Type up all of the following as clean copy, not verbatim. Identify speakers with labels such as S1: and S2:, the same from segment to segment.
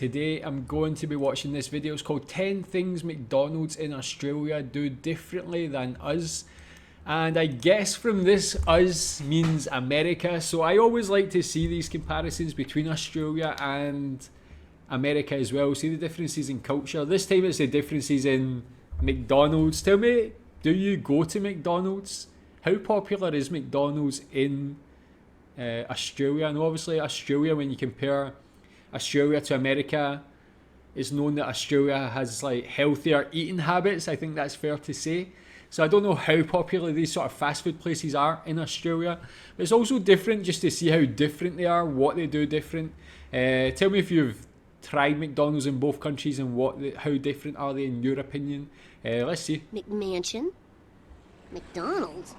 S1: Today I'm going to be watching this video. It's called 10 Things McDonald's in Australia Do Differently Than Us. And I guess from this, us means America. So I always like to see these comparisons between Australia and America as well. See the differences in culture. This time it's the differences in McDonald's. Tell me, do you go to McDonald's? How popular is McDonald's in Australia? And obviously Australia, when you compare Australia to America, it's known that Australia has like healthier eating habits. I think that's fair to say. So I don't know how popular these sort of fast food places are in Australia, but it's also different just to see how different they are, what they do different. Tell me if you've tried McDonald's in both countries and how different are they in your opinion. Let's see.
S2: McMansion? McDonald's?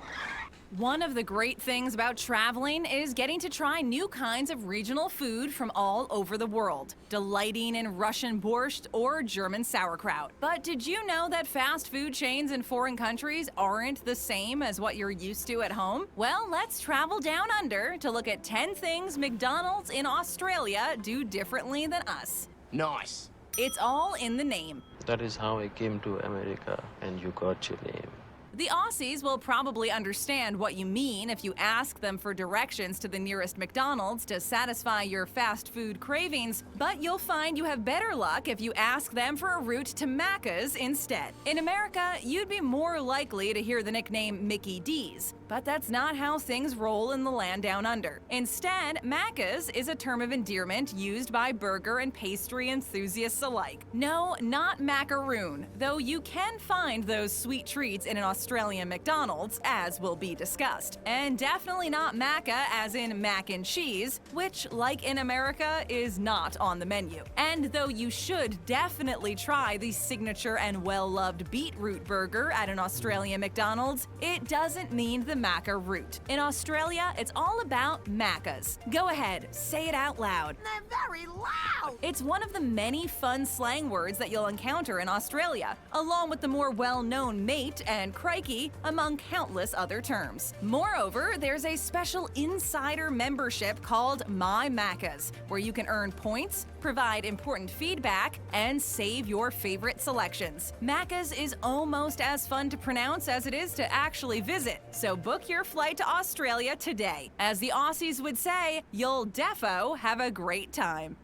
S3: One of the great things about traveling is getting to try new kinds of regional food from all over the world, delighting in Russian borscht or German sauerkraut. But did you know that fast food chains in foreign countries aren't the same as what you're used to at home? Well, let's travel down under to look at 10 things McDonald's in Australia do differently than us.
S4: Nice.
S3: It's all in the name.
S5: That is how I came to America, and you got your name.
S3: The Aussies will probably understand what you mean if you ask them for directions to the nearest McDonald's to satisfy your fast food cravings, but you'll find you have better luck if you ask them for a route to Macca's instead. In America, you'd be more likely to hear the nickname Mickey D's, but that's not how things roll in the land down under. Instead, Macca's is a term of endearment used by burger and pastry enthusiasts alike. No, not macaroon, though you can find those sweet treats in an Australian McDonald's, as will be discussed. And definitely not maca as in mac and cheese, which, like in America, is not on the menu. And though you should definitely try the signature and well-loved beetroot burger at an Australian McDonald's, it doesn't mean the maca root. In Australia, it's all about macas. Go ahead, say it out loud.
S4: They're very loud.
S3: It's one of the many fun slang words that you'll encounter in Australia, along with the more well-known mate and crikey, among countless other terms. Moreover, there's a special insider membership called My Macca's, where you can earn points, provide important feedback, and save your favorite selections. Macca's is almost as fun to pronounce as it is to actually visit, so book your flight to Australia today. As the Aussies would say, you'll defo have a great time.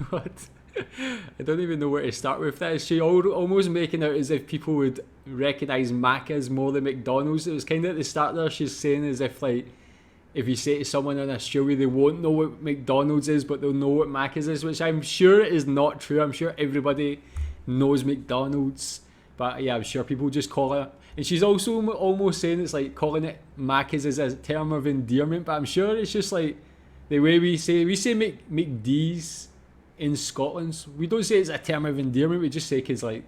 S1: What? I don't even know where to start with that. She almost making out as if people would recognise Macca's more than McDonald's. It was kind of at the start there, she's saying as if like, if you say to someone in Australia they won't know what McDonald's is, but they'll know what Macca's is, which I'm sure is not true. I'm sure everybody knows McDonald's, but yeah, I'm sure people just call it. And she's also almost saying it's like calling it Macca's is a term of endearment, but I'm sure it's just like the way we say McD's in Scotland. We don't say it's a term of endearment, we just say because like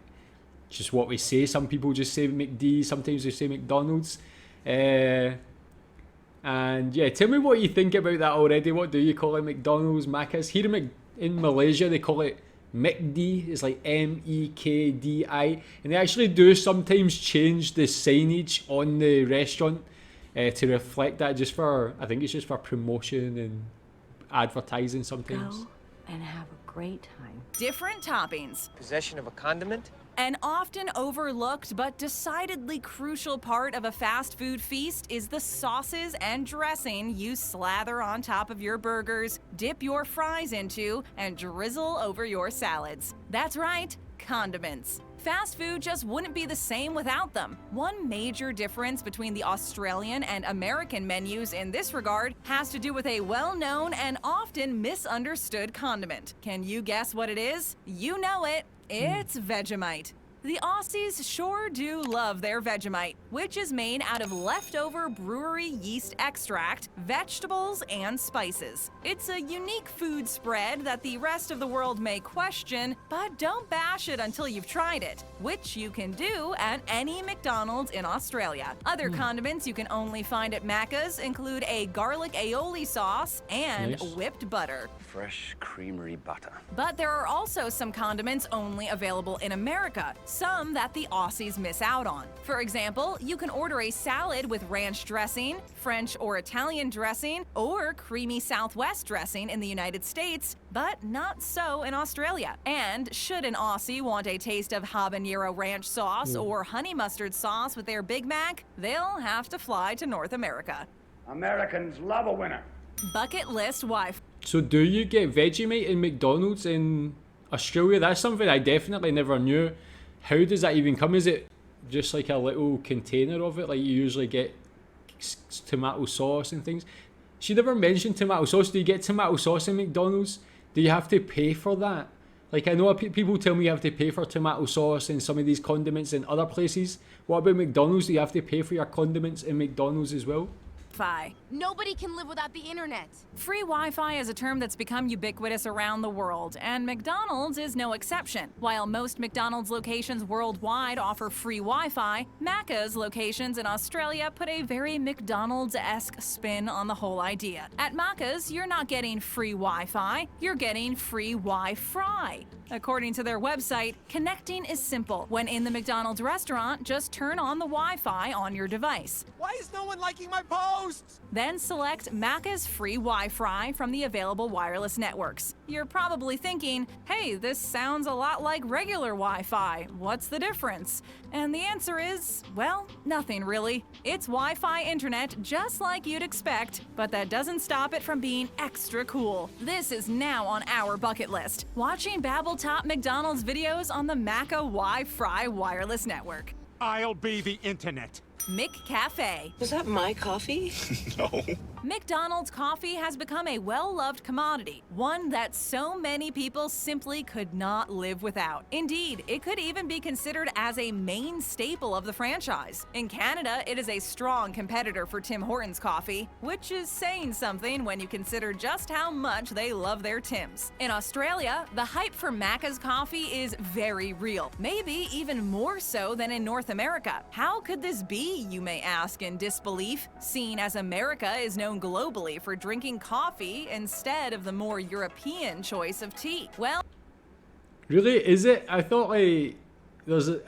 S1: just what we say. Some people just say McD, sometimes they say McDonald's. And yeah, tell me what you think about that already. What do you call it? McDonald's, Macca's? Here in Malaysia they call it McD. It's like MEKDI, and they actually do sometimes change the signage on the restaurant to reflect that, just for, I think it's just for promotion and advertising sometimes.
S2: Go and have a great time.
S3: Different toppings.
S4: Possession of a condiment?
S3: An often overlooked but decidedly crucial part of a fast food feast is the sauces and dressing you slather on top of your burgers, dip your fries into, and drizzle over your salads. That's right, condiments. Fast food just wouldn't be the same without them. One major difference between the Australian and American menus in this regard has to do with a well-known and often misunderstood condiment. Can you guess what it is? You know it. It's Vegemite. The Aussies sure do love their Vegemite, which is made out of leftover brewery yeast extract, vegetables, and spices. It's a unique food spread that the rest of the world may question, but don't bash it until you've tried it, which you can do at any McDonald's in Australia. Other condiments you can only find at Macca's include a garlic aioli sauce and whipped butter.
S6: Fresh creamery butter.
S3: But there are also some condiments only available in America, some that the Aussies miss out on. For example, you can order a salad with ranch dressing, French or Italian dressing, or creamy Southwest dressing in the United States, but not so in Australia. And should an Aussie want a taste of habanero ranch sauce or honey mustard sauce with their Big Mac, they'll have to fly to North America.
S6: Americans love a winner.
S3: Bucket list Wi-Fi.
S1: So do you get Vegemite in McDonald's in Australia? That's something I definitely never knew. How does that even come? Is it just like a little container of it, like you usually get tomato sauce and things? She never mentioned tomato sauce. Do you get tomato sauce in McDonald's? Do you have to pay for that? Like, I know people tell me you have to pay for tomato sauce and some of these condiments in other places. What about McDonald's? Do you have to pay for your condiments in McDonald's as well?
S7: Nobody can live without the internet.
S3: Free Wi-Fi is a term that's become ubiquitous around the world, and McDonald's is no exception. While most McDonald's locations worldwide offer free Wi-Fi, Macca's locations in Australia put a very McDonald's-esque spin on the whole idea. At Macca's, you're not getting free Wi-Fi, you're getting free Wi-Fry. According to their website, connecting is simple. When in the McDonald's restaurant, just turn on the Wi-Fi on your device.
S4: Why is no one liking my posts?
S3: Then select Macca's free Wi-Fi from the available wireless networks. You're probably thinking, hey, this sounds a lot like regular Wi-Fi. What's the difference? And the answer is, well, nothing really. It's Wi-Fi internet just like you'd expect, but that doesn't stop it from being extra cool. This is now on our bucket list. Watching Babbletop McDonald's videos on the Macca Wi-Fi wireless network.
S6: I'll be the internet.
S3: McCafe.
S8: Was that my coffee?
S6: No.
S3: McDonald's coffee has become a well-loved commodity, one that so many people simply could not live without. Indeed, it could even be considered as a main staple of the franchise. In Canada, it is a strong competitor for Tim Hortons coffee, which is saying something when you consider just how much they love their Tims. In Australia, the hype for Macca's coffee is very real, maybe even more so than in North America. How could this be, you may ask in disbelief, seeing as America is known globally for drinking coffee instead of the more European choice of tea? Well,
S1: Really? Is it? I thought I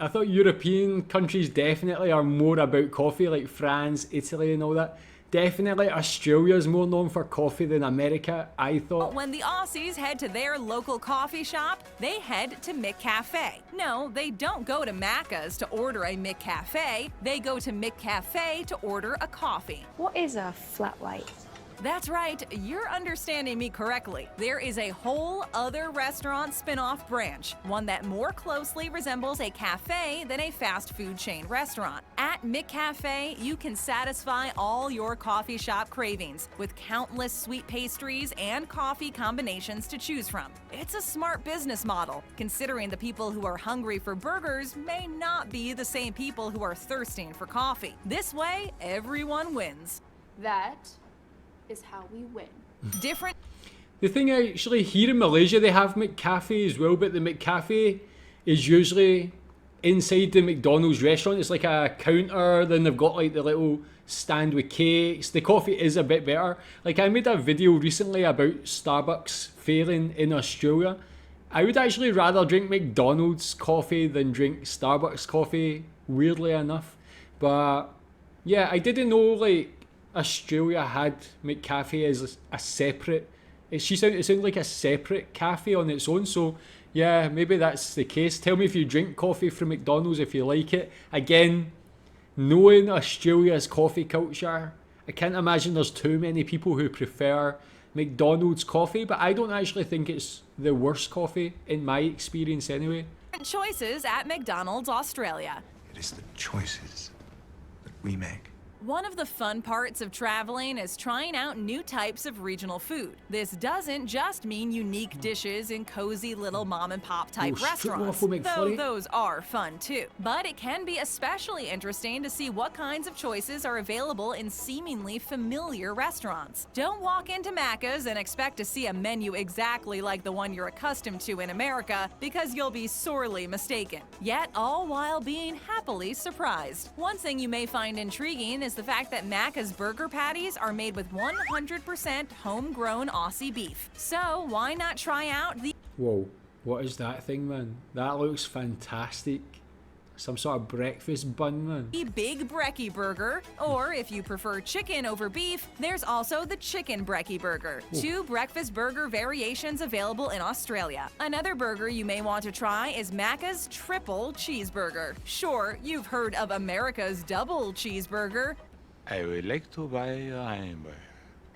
S1: thought European countries definitely are more about coffee, like France, Italy and all that. Definitely Australia is more known for coffee than America, I thought.
S3: when the Aussies head to their local coffee shop, they head to McCafe. No, they don't go to Macca's to order a McCafe. They go to McCafe to order a coffee.
S9: What is a flat white?
S3: That's right, you're understanding me correctly. There is a whole other restaurant spin-off branch, one that more closely resembles a cafe than a fast food chain restaurant. At McCafe, you can satisfy all your coffee shop cravings with countless sweet pastries and coffee combinations to choose from. It's a smart business model, considering the people who are hungry for burgers may not be the same people who are thirsting for coffee. This way, everyone wins.
S9: That is how we win.
S3: Different
S1: The thing actually, here in Malaysia they have McCafe as well, but the McCafe is usually inside the McDonald's restaurant. It's like a counter, then they've got like the little stand with cakes. The coffee is a bit better. Like, I made a video recently about Starbucks failing in Australia. I would actually rather drink McDonald's coffee than drink Starbucks coffee, weirdly enough. But yeah, I didn't know like Australia had McCafe as a separate. It sounded like a separate cafe on its own. So yeah, maybe that's the case. Tell me if you drink coffee from McDonald's, if you like it. Again, knowing Australia's coffee culture, I can't imagine there's too many people who prefer McDonald's coffee, but I don't actually think it's the worst coffee in my experience anyway.
S3: choices at McDonald's Australia.
S10: It is the choices that we make.
S3: One of the fun parts of traveling is trying out new types of regional food. This doesn't just mean unique dishes in cozy little mom-and-pop type restaurants, though those are fun too. But it can be especially interesting to see what kinds of choices are available in seemingly familiar restaurants. Don't walk into Macca's and expect to see a menu exactly like the one you're accustomed to in America, because you'll be sorely mistaken. Yet, all while being happily surprised. One thing you may find intriguing is the fact that Macca's burger patties are made with 100% homegrown Aussie beef. So why not try out the...
S1: Whoa, what is that thing, man? That looks fantastic. Some sort of breakfast bun, man.
S3: Big Brekkie Burger, or if you prefer chicken over beef, there's also the Chicken Brekkie Burger. Two breakfast burger variations available in Australia. Another burger you may want to try is Macca's Triple Cheeseburger. Sure, you've heard of America's Double Cheeseburger,
S6: I would like to buy a hamburger.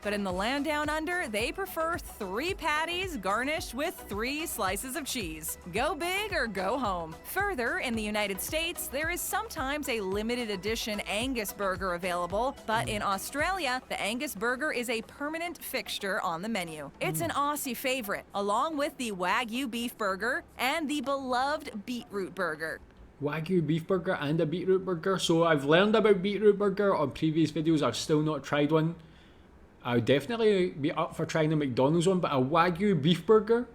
S3: but in the land down under, they prefer 3 patties garnished with 3 slices of cheese. Go big or go home. Further, in the United States, there is sometimes a limited edition Angus burger available, but in Australia, the Angus burger is a permanent fixture on the menu. It's an Aussie favorite, along with the Wagyu beef burger and the beloved beetroot burger.
S1: Wagyu beef burger and a beetroot burger. So I've learned about beetroot burger on previous videos. I've still not tried one. I would definitely be up for trying a McDonald's one, but a Wagyu beef burger?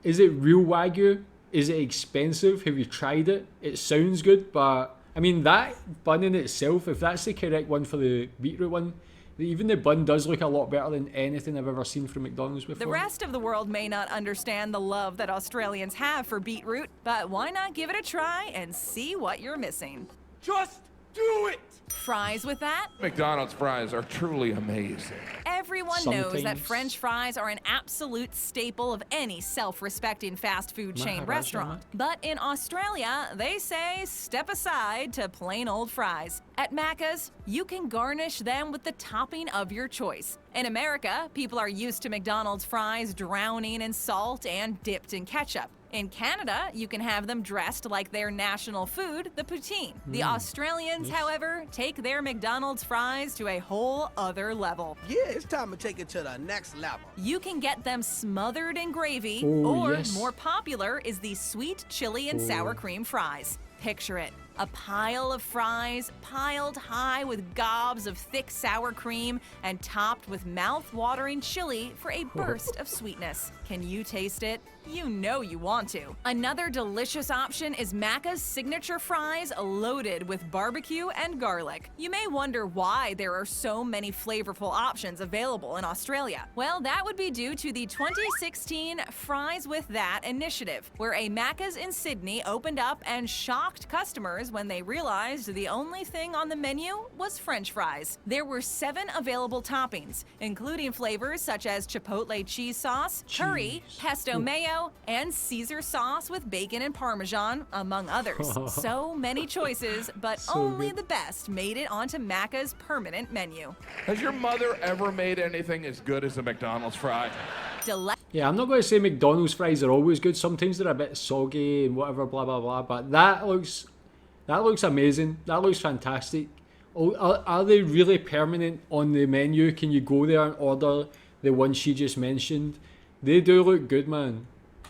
S1: Is it real Wagyu? Is it expensive? Have you tried it? It sounds good, but I mean, that bun in itself, if that's the correct one for the beetroot one, even the bun does look a lot better than anything I've ever seen from McDonald's before.
S3: The rest of the world may not understand the love that Australians have for beetroot, but why not give it a try and see what you're missing?
S4: Just do it!
S3: Fries with that?
S8: McDonald's fries are truly amazing.
S3: Everyone knows that
S1: Sometimes.
S3: French fries are an absolute staple of any self-respecting fast food chain
S1: Maharaja.
S3: restaurant. But in Australia, they say step aside to plain old fries. At Macca's, you can garnish them with the topping of your choice. In America, people are used to McDonald's fries drowning in salt and dipped in ketchup. In Canada, you can have them dressed like their national food, the poutine. The Australians, however, take their McDonald's fries to a whole other level.
S4: Yeah, it's time to take it to the next level.
S3: You can get them smothered in gravy,
S1: Oh,
S3: or
S1: yes.
S3: more popular is the sweet chili and sour cream fries. Picture it. A pile of fries piled high with gobs of thick sour cream and topped with mouth-watering chili for a burst of sweetness. Can you taste it? You know you want to. Another delicious option is Macca's signature fries loaded with barbecue and garlic. You may wonder why there are so many flavorful options available in Australia. Well, that would be due to the 2016 Fries With That initiative, where a Macca's in Sydney opened up and shocked customers when they realized the only thing on the menu was French fries. There were 7 available toppings, including flavors such as chipotle cheese sauce, curry, pesto mayo, and Caesar sauce with bacon and Parmesan, among others. So many choices, but
S1: So
S3: only
S1: good.
S3: the best made it onto Macca's permanent menu.
S8: Has your mother ever made anything as good as a McDonald's fry?
S1: Yeah, I'm not going to say McDonald's fries are always good. Sometimes they're a bit soggy and whatever, blah, blah, blah. But that looks amazing. That looks fantastic. Oh, are they really permanent on the menu? Can you go there and order the one she just mentioned? They do look good, man.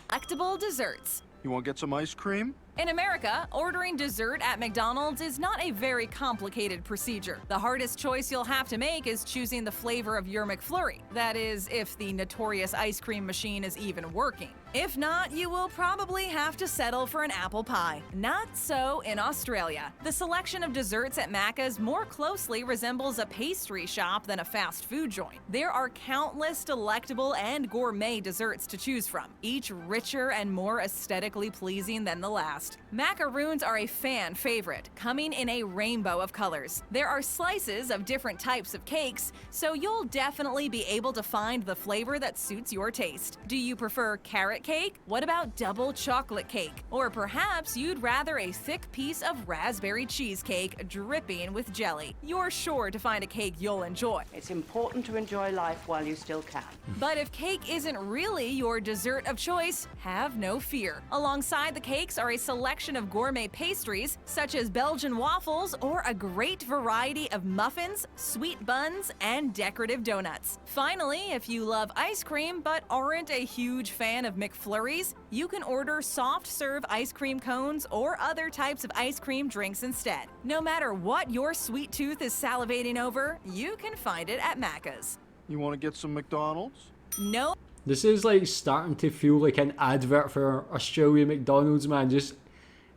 S3: Delectable desserts.
S4: You want to get some ice cream?
S3: In America, ordering dessert at McDonald's is not a very complicated procedure. The hardest choice you'll have to make is choosing the flavor of your McFlurry. That is, if the notorious ice cream machine is even working. If not, you will probably have to settle for an apple pie. Not so in Australia. The selection of desserts at Macca's more closely resembles a pastry shop than a fast food joint. There are countless delectable and gourmet desserts to choose from, each richer and more aesthetically pleasing than the last. Macaroons are a fan favorite, coming in a rainbow of colors. There are slices of different types of cakes, so you'll definitely be able to find the flavor that suits your taste. Do you prefer carrot cake? What about double chocolate cake? Or perhaps you'd rather a thick piece of raspberry cheesecake dripping with jelly. You're sure to find a cake you'll enjoy.
S11: It's important to enjoy life while you still can.
S3: But if cake isn't really your dessert of choice, have no fear. Alongside the cakes are a selection of gourmet pastries, such as Belgian waffles or a great variety of muffins, sweet buns, and decorative donuts. Finally, if you love ice cream but aren't a huge fan of McFlurries, you can order soft-serve ice cream cones or other types of ice cream drinks instead. No matter what your sweet tooth is salivating over, you can find it at Macca's.
S4: You want to get some McDonald's?
S3: No.
S1: This is like starting to feel like an advert for Australia McDonald's, man.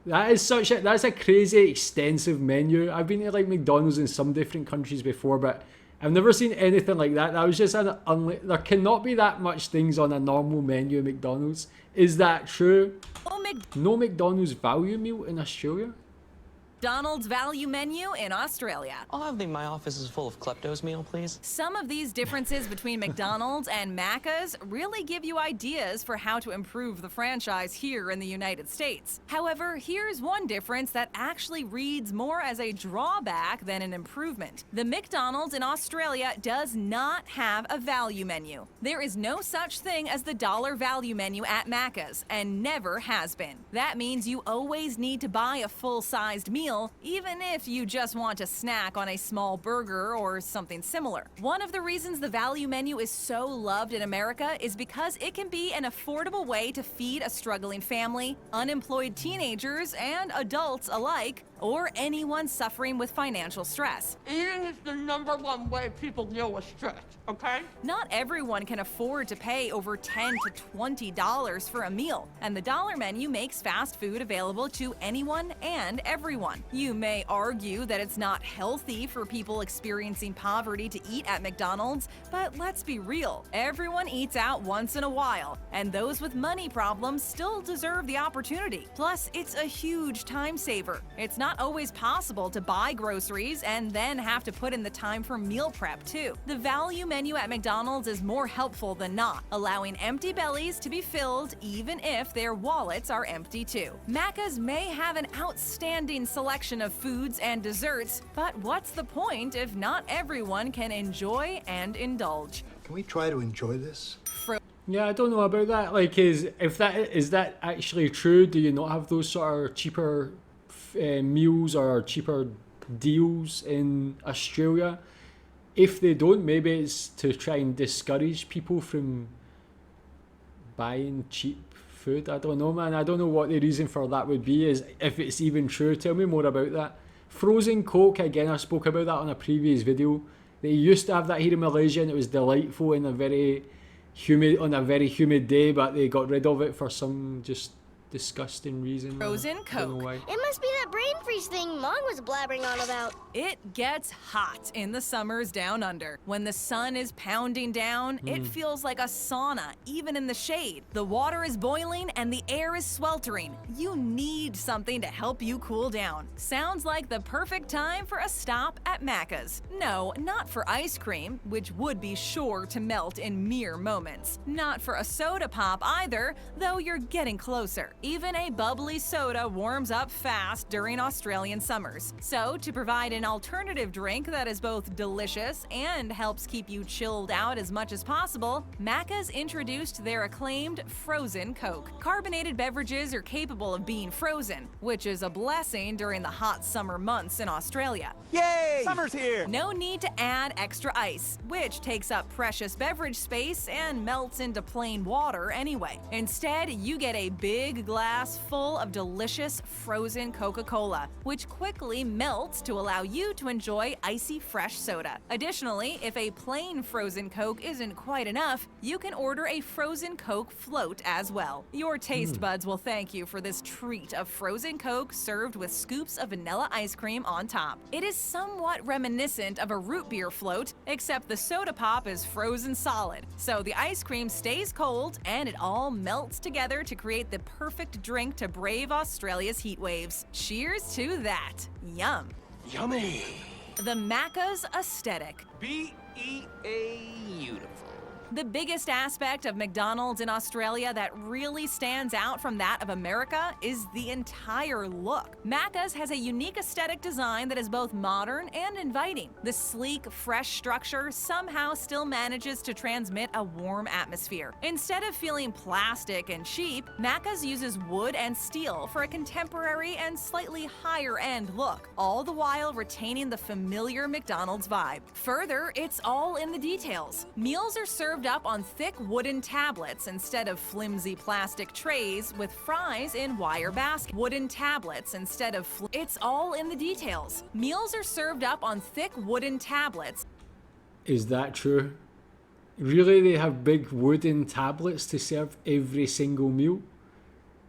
S1: That's a crazy extensive menu. I've been to like McDonald's in some different countries before, but I've never seen anything like that. That was just there cannot be that much things on a normal menu at McDonald's. Is that true? No McDonald's value meal in Australia?
S3: McDonald's value menu in Australia.
S5: I'll have the "my office is full of kleptos" meal, please.
S3: Some of these differences between McDonald's and Macca's really give you ideas for how to improve the franchise here in the United States. However, here's one difference that actually reads more as a drawback than an improvement. The McDonald's in Australia does not have a value menu. There is no such thing as the dollar value menu at Macca's, and never has been. That means you always need to buy a full-sized meal, even if you just want to snack on a small burger or something similar. One of the reasons the value menu is so loved in America is because it can be an affordable way to feed a struggling family, unemployed teenagers, and adults alike, or anyone suffering with financial stress.
S11: Eating is the #1 way people deal with stress, okay?
S3: Not everyone can afford to pay over $10 to $20 for a meal, and the dollar menu makes fast food available to anyone and everyone. You may argue that it's not healthy for people experiencing poverty to eat at McDonald's, but let's be real. Everyone eats out once in a while, and those with money problems still deserve the opportunity. Plus, it's a huge time saver. It's not always possible to buy groceries and then have to put in the time for meal prep too. The value menu at McDonald's is more helpful than not, allowing empty bellies to be filled even if their wallets are empty too. Macca's may have an outstanding selection of foods and desserts, but what's the point if not everyone can enjoy and indulge?
S10: Can we try to enjoy this?
S1: Yeah, I don't know about that. Like, is that actually true? Do you not have those sort of cheaper meals or cheaper deals in Australia? If they don't, maybe it's to try and discourage people from buying cheap food. I don't know, man. I don't know what the reason for that would be, is if it's even true. Tell me more about that. Frozen Coke, again, I spoke about that on a previous video. They used to have that here in Malaysia and it was delightful on a very humid day, but they got rid of it for some just disgusting reason.
S3: Frozen
S1: I don't know
S3: Coke.
S1: why.
S2: It must be that brain freeze thing Mom was blabbering on about.
S3: It gets hot in the summers down under. When the sun is pounding down, it feels like a sauna, even in the shade. The water is boiling and the air is sweltering. You need something to help you cool down. Sounds like the perfect time for a stop at Macca's. No, not for ice cream, which would be sure to melt in mere moments. Not for a soda pop either, though you're getting closer. Even a bubbly soda warms up fast during Australian summers. So, to provide an alternative drink that is both delicious and helps keep you chilled out as much as possible, Macca's introduced their acclaimed Frozen Coke. Carbonated beverages are capable of being frozen, which is a blessing during the hot summer months in Australia.
S4: Yay! Summer's here!
S3: No need to add extra ice, which takes up precious beverage space and melts into plain water anyway. Instead, you get a big glass full of delicious frozen Coca-Cola, which quickly melts to allow you to enjoy icy fresh soda. Additionally, if a plain frozen Coke isn't quite enough, you can order a frozen Coke float as well. Your taste buds will thank you for this treat of frozen Coke served with scoops of vanilla ice cream on top. It is somewhat reminiscent of a root beer float, except the soda pop is frozen solid, so the ice cream stays cold and it all melts together to create the perfect drink to brave Australia's heat waves. Cheers to that. Yum.
S4: Yummy!
S3: The Macca's aesthetic.
S4: beautiful.
S3: The biggest aspect of McDonald's in Australia that really stands out from that of America is the entire look. Macca's has a unique aesthetic design that is both modern and inviting. The sleek, fresh structure somehow still manages to transmit a warm atmosphere. Instead of feeling plastic and cheap, Macca's uses wood and steel for a contemporary and slightly higher-end look, all the while retaining the familiar McDonald's vibe. Further, it's all in the details. Meals are served up on thick wooden tablets instead of flimsy plastic trays, with fries in wire baskets. Wooden tablets instead of It's all in the details. Meals are served up on thick wooden tablets.
S1: Is that true? Really, they have big wooden tablets to serve every single meal?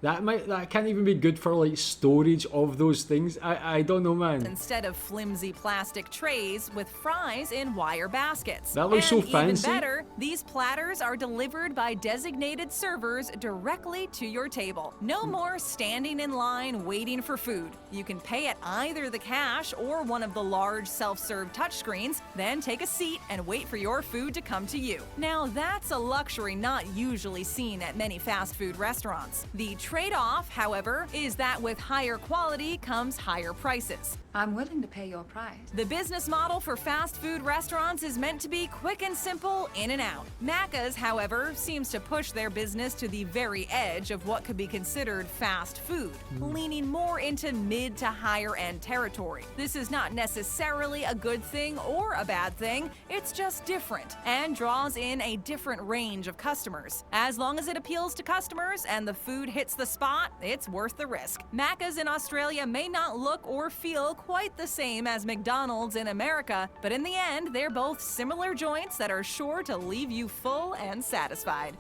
S1: That can't even be good for like storage of those things. I don't know, man.
S3: Instead of flimsy plastic trays with fries in wire baskets.
S1: That looks so fancy.
S3: Even better, these platters are delivered by designated servers directly to your table. No more standing in line waiting for food. You can pay at either the cash or one of the large self-serve touchscreens, then take a seat and wait for your food to come to you. Now that's a luxury not usually seen at many fast food restaurants. The trade-off, however, is that with higher quality comes higher prices.
S12: I'm willing to pay your price.
S3: The business model for fast food restaurants is meant to be quick and simple, in and out. Macca's, however, seems to push their business to the very edge of what could be considered fast food, leaning more into mid to higher end territory. This is not necessarily a good thing or a bad thing, it's just different and draws in a different range of customers. As long as it appeals to customers and the food hits the spot, it's worth the risk. Macca's in Australia may not look or feel quite the same as McDonald's in America, but in the end, they're both similar joints that are sure to leave you full and satisfied.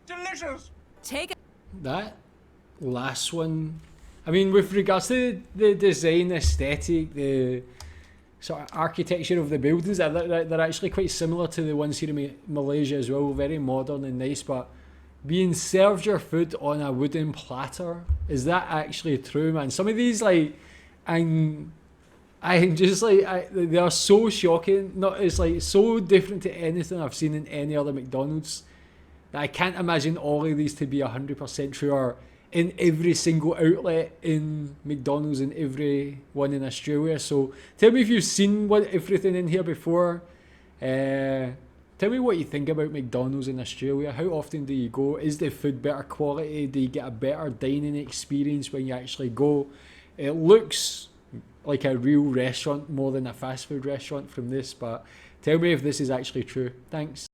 S11: Delicious!
S3: Take
S1: That last one, I mean, with regards to the design aesthetic, the sort of architecture of the buildings, they're actually quite similar to the ones here in Malaysia as well, very modern and nice, but being served your food on a wooden platter, is that actually true, man? Some of these, like, I'm just like, they are so shocking. It's like so different to anything I've seen in any other McDonald's that I can't imagine all of these to be 100% true or in every single outlet in McDonald's and every one in Australia. So tell me if you've seen everything in here before. Tell me what you think about McDonald's in Australia. How often do you go? Is the food better quality? Do you get a better dining experience when you actually go? It looks like a real restaurant more than a fast food restaurant from this, but tell me if this is actually true. Thanks.